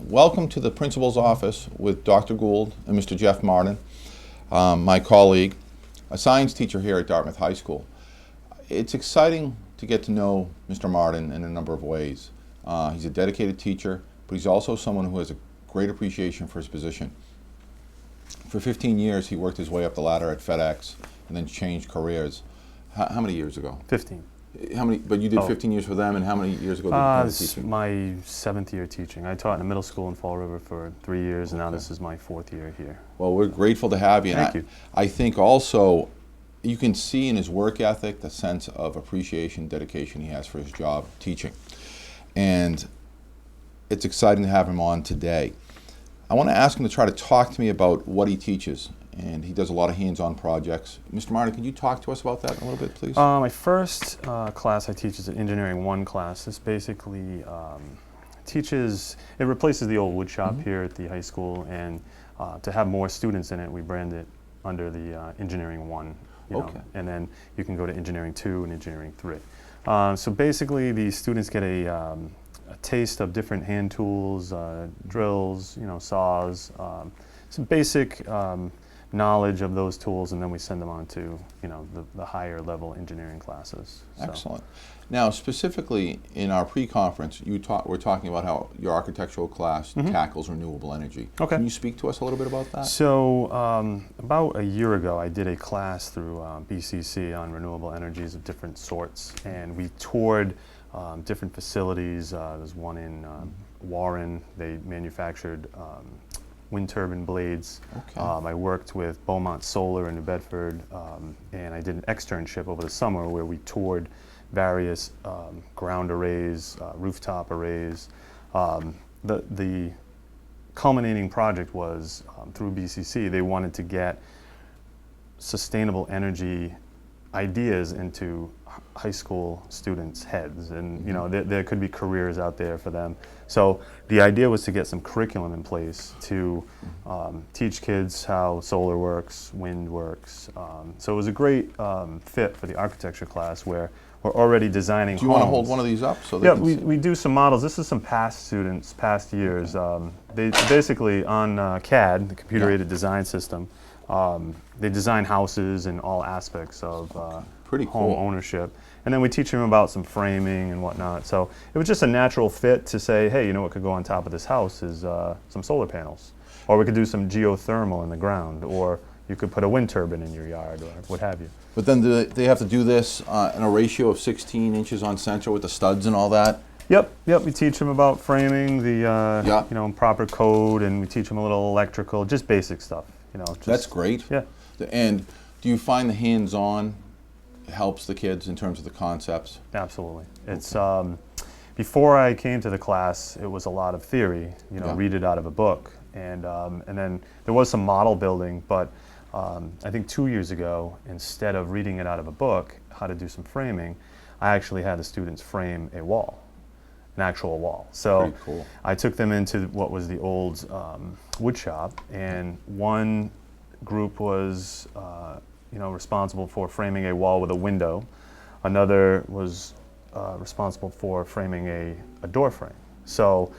welcome to the principal's office with Dr. Gould and Mr. Jeff Martin, my colleague, a science teacher here at Dartmouth High School. It's exciting to get to know Mr. Martin in a number of ways. He's a dedicated teacher, but he's also someone who has a great appreciation for his position. For 15 years, he worked his way up the ladder at FedEx and then changed careers. How many years ago? 15. How many? But you did 15 years for them, and how many years ago did you This is teaching? my 7th year teaching. I taught in a middle school in Fall River for 3 years, and now Okay. this is my 4th year here. Well, we're grateful to have you. Thank you. I think also you can see in his work ethic the sense of appreciation, dedication he has for his job teaching. And it's exciting to have him on today. I want to ask him to try to talk to me about what he teaches. And he does a lot of hands-on projects. Mr. Martin, could you talk to us about that a little bit, please? My first class I teach is an Engineering 1 class. This basically it replaces the old wood shop here at the high school, and to have more students in it, we brand it under the Engineering 1. Okay. And then you can go to Engineering 2 and Engineering 3. So basically, the students get a taste of different hand tools, drills, saws, some basic knowledge of those tools, and then we send them on to the higher level engineering classes. So. Excellent. Now, specifically in our pre-conference, we're talking about how your architectural class tackles renewable energy. Okay. Can you speak to us a little bit about that? So about a year ago, I did a class through BCC on renewable energies of different sorts, and we toured different facilities. There's one in Warren. They manufactured wind turbine blades. Okay. I worked with Beaumont Solar in New Bedford, and I did an externship over the summer where we toured various ground arrays, rooftop arrays. The culminating project was through BCC. They wanted to get sustainable energy ideas into high school students' heads, and there could be careers out there for them. So the idea was to get some curriculum in place to teach kids how solar works, wind works. So it was a great fit for the architecture class where we're already designing. Do you want to hold one of these up so they Yeah, can see? we do some models. This is some past students, past years. They basically on CAD, the computer-aided design system. They design houses in all aspects of Pretty home cool. ownership. And then we teach them about some framing and whatnot. So it was just a natural fit to say, hey, what could go on top of this house is some solar panels. Or we could do some geothermal in the ground. Or you could put a wind turbine in your yard or what have you. But then do they have to do this in a ratio of 16 inches on center with the studs and all that? Yep. We teach them about framing, the proper code, and we teach them a little electrical, just basic stuff. That's great. Yeah. And do you find the hands-on helps the kids in terms of the concepts? Absolutely. It's before I came to the class, it was a lot of theory. Read it out of a book, and then there was some model building. But I think 2 years ago, instead of reading it out of a book, how to do some framing, I actually had the students frame a wall, an actual wall. So pretty cool. I took them into what was the old wood shop, and one group was responsible for framing a wall with a window. Another was responsible for framing a door frame. So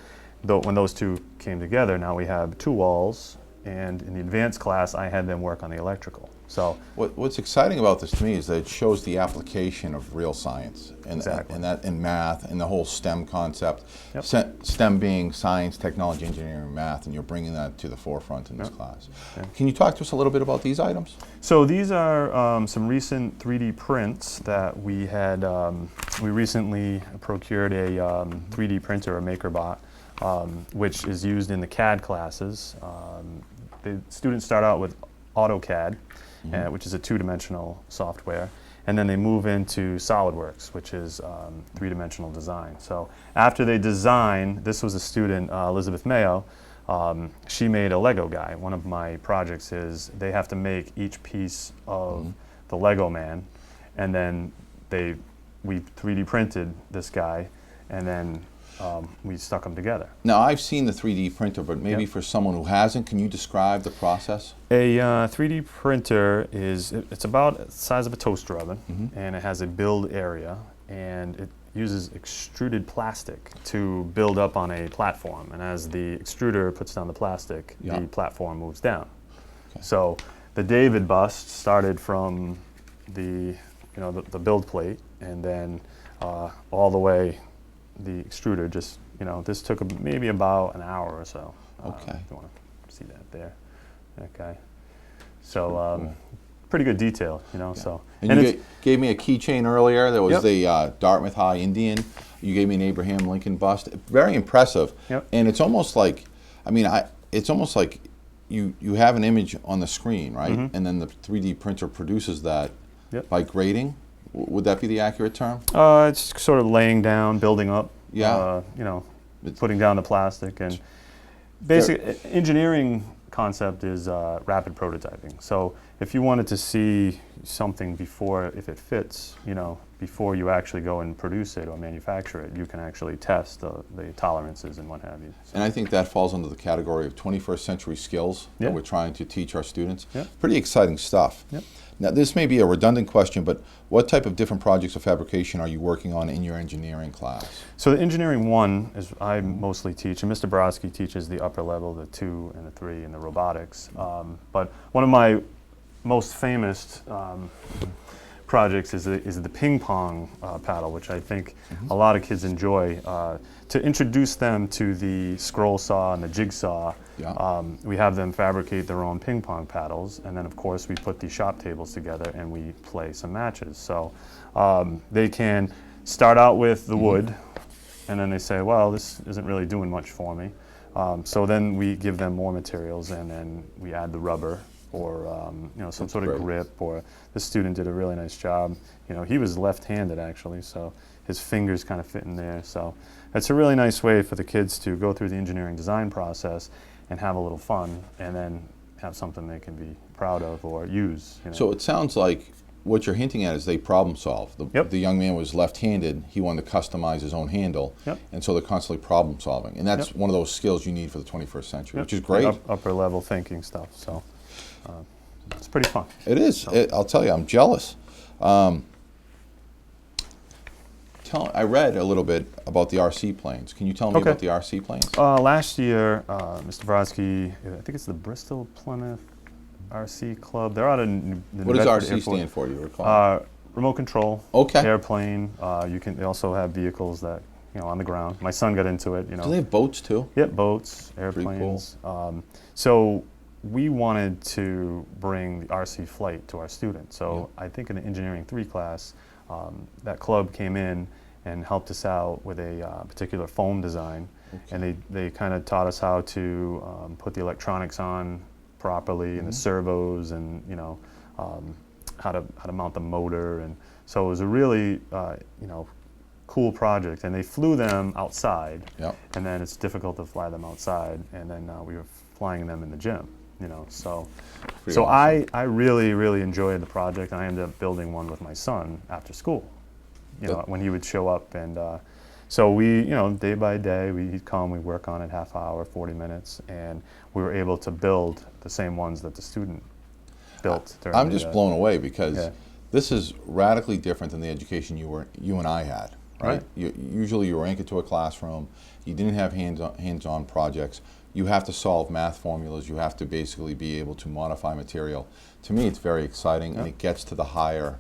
when those two came together, now we have 2 walls, and in the advanced class, I had them work on the electrical. So what's exciting about this to me is that it shows the application of real science and math and the whole STEM concept. Yep. STEM being science, technology, engineering, and math, and you're bringing that to the forefront in this class. Yeah. Can you talk to us a little bit about these items? So these are some recent 3D prints that we had. We recently procured a 3D printer, a MakerBot, which is used in the CAD classes. The students start out with AutoCAD, which is a 2-dimensional software, and then they move into SolidWorks, which is 3-dimensional design. So after they design, this was a student, Elizabeth Mayo, she made a Lego guy. One of my projects is they have to make each piece of the Lego man, and then we 3D printed this guy, and then we stuck them together. Now, I've seen the 3D printer, but maybe for someone who hasn't, can you describe the process? A 3D printer it's about the size of a toaster oven, and it has a build area, and uses extruded plastic to build up on a platform, and as the extruder puts down the plastic, Yeah. the platform moves down. So the David bust started from the the build plate, and then all the way the extruder just this took maybe about an hour or so. Okay. If you want to see that there. Okay. So pretty good detail, So And you it's- gave me a keychain earlier. There was Yep. the Dartmouth High Indian. You gave me an Abraham Lincoln bust. Very impressive. Yep. And it's almost like, it's almost like you have an image on the screen, right? Mm-hmm. And then the 3D printer produces that Yep. by grading. Would that be the accurate term? It's sort of laying down, building up. Yeah. Putting down the plastic, and basic engineering concept is rapid prototyping. So if you wanted to see something before, if it fits, before you actually go and produce it or manufacture it, you can actually test the tolerances and what have you. So, And I think that falls under the category of 21st century skills Yeah. that we're trying to teach our students. Yeah. Pretty exciting stuff. Yep. Now, this may be a redundant question, but what type of different projects of fabrication are you working on in your engineering class? So the engineering 1 is I mostly teach, and Mr. Brodsky teaches the upper level, the 2 and the 3, and the robotics. But one of my most famous projects is the ping pong paddle, which I think a lot of kids enjoy. To introduce them to the scroll saw and the jigsaw, Yeah. we have them fabricate their own ping pong paddles, and then of course we put the shop tables together and we play some matches. So they can start out with the wood, and then they say, well, this isn't really doing much for me. So then we give them more materials, and then we add the rubber, or some sort of great. grip. Or this student did a really nice job. He was left-handed actually, so his fingers kind of fit in there. So it's a really nice way for the kids to go through the engineering design process and have a little fun, and then have something they can be proud of or use. So it sounds like what you're hinting at is they problem solve. Yep. The young man was left-handed. He wanted to customize his own handle. Yep. And so they're constantly problem solving. And that's Yep. one of those skills you need for the 21st century, Yep. which is great. Upper level thinking stuff. So it's pretty fun. It is. I'll tell you, I'm jealous. I read a little bit about the RC planes. Can you tell me Okay. about the RC planes? Last year, Mr. Brodsky, I think it's the Bristol Plymouth RC Club. They're out of the What does Bedford RC Airport. stand for, do you recall? Remote control. Okay. Airplane. They also have vehicles that on the ground. My son got into it. Do they have boats too? Yep, boats, cool. airplanes. So we wanted to bring the RC flight to our students. So I think in the Engineering 3 class, that club came in and helped us out with a particular foam design. Okay. And they kind of taught us how to put the electronics on properly, and the servos, and how to mount the motor. And so it was a really cool project. And they flew them outside. Yep. And then it's difficult to fly them outside, and then we were flying them in the gym. So Pretty awesome. I really enjoyed the project, and I ended up building one with my son after school. When he would show up, and so we, day by day, he'd come, we'd work on it half hour, 40 minutes, and we were able to build the same ones that the student built. I'm just blown away because Yeah. this is radically different than the education you and I had, right? Usually you were anchored to a classroom, you didn't have hands-on projects, you have to solve math formulas, you have to basically be able to modify material. To me, it's very exciting, and it gets to the higher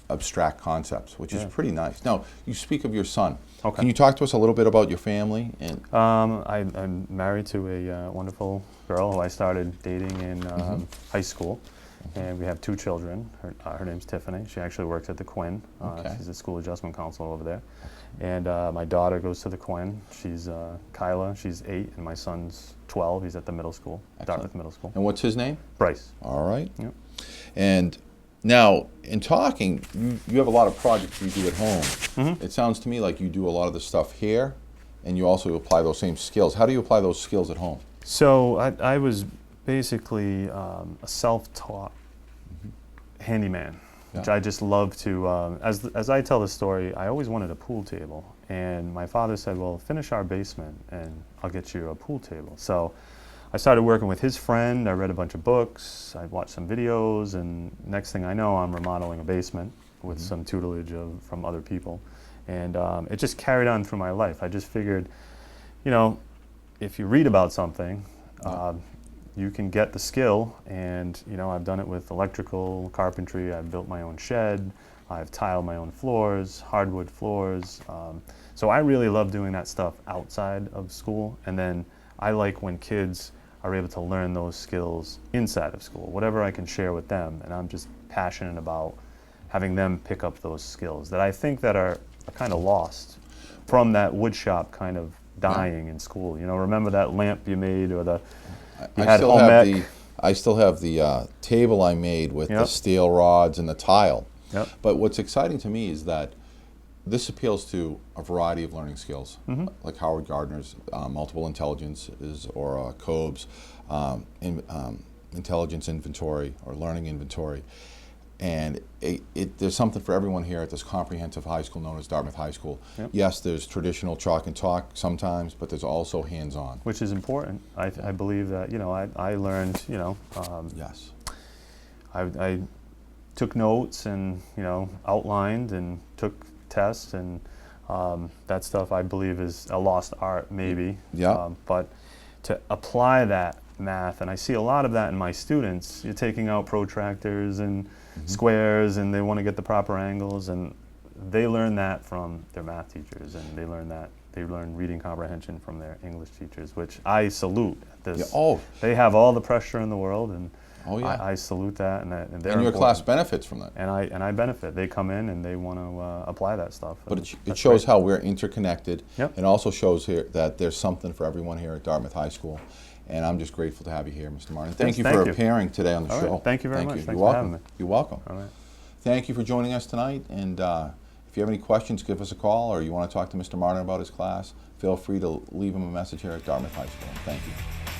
abstract concepts, which is pretty nice. Now, you speak of your son. Okay. Can you talk to us a little bit about your family? And I'm married to a wonderful girl who I started dating in high school, and we have 2 children. Her name's Tiffany. She actually works at the Quinn. Okay. She's a school adjustment counselor over there. And my daughter goes to the Quinn. She's Kyla. She's 8, and my son's 12. He's at the middle school, Dartmouth Middle School. and what's his name? Bryce. All right. Yep. And now, in talking, you have a lot of projects you do at home. Mm-hmm. It sounds to me like you do a lot of the stuff here, and you also apply those same skills. How do you apply those skills at home? So I was basically a self-taught handyman, which I just love to, as I tell the story, I always wanted a pool table. And my father said, well, finish our basement and I'll get you a pool table. So I started working with his friend. I read a bunch of books. I watched some videos, and next thing I know, I'm remodeling a basement with some tutelage from other people. And it just carried on through my life. I just figured, you know, if you read about something, you can get the skill. And, you know, I've done it with electrical, carpentry. I've built my own shed. I've tiled my own floors, hardwood floors. So I really love doing that stuff outside of school. And then I like when kids are able to learn those skills inside of school, whatever I can share with them. And I'm just passionate about having them pick up those skills that I think that are kind of lost from that wood shop kind of dying in school. You know, remember that lamp you made, or the I still have the table I made with the steel rods and the tile. Yep. But what's exciting to me is that this appeals to a variety of learning skills, like Howard Gardner's multiple intelligences, or Cobb's intelligence inventory or learning inventory. And there's something for everyone here at this comprehensive high school known as Dartmouth High School. Yep. Yes, there's traditional chalk and talk sometimes, but there's also hands-on. Which is important. I believe that, you know, I learned, you know, Yes. I took notes and, you know, outlined and took tests, and that stuff I believe is a lost art maybe. Yeah. But to apply that math, and I see a lot of that in my students, you're taking out protractors and squares, and they want to get the proper angles, and they learn that from their math teachers, and they learn reading comprehension from their English teachers, which I salute. They have all the pressure in the world, and I salute that, and they're And your important. class benefits from that. And I benefit. They come in and they want to apply that stuff. But it shows how we're interconnected. Yep. It also shows here that there's something for everyone here at Dartmouth High School. And I'm just grateful to have you here, Mr. Martin. Thank you for appearing today on the All show. right. Thank you very much. You're Thanks welcome. for having me. You're welcome. All right. Thank you for joining us tonight. And if you have any questions, give us a call, or you want to talk to Mr. Martin about his class, feel free to leave him a message here at Dartmouth High School. Thank you.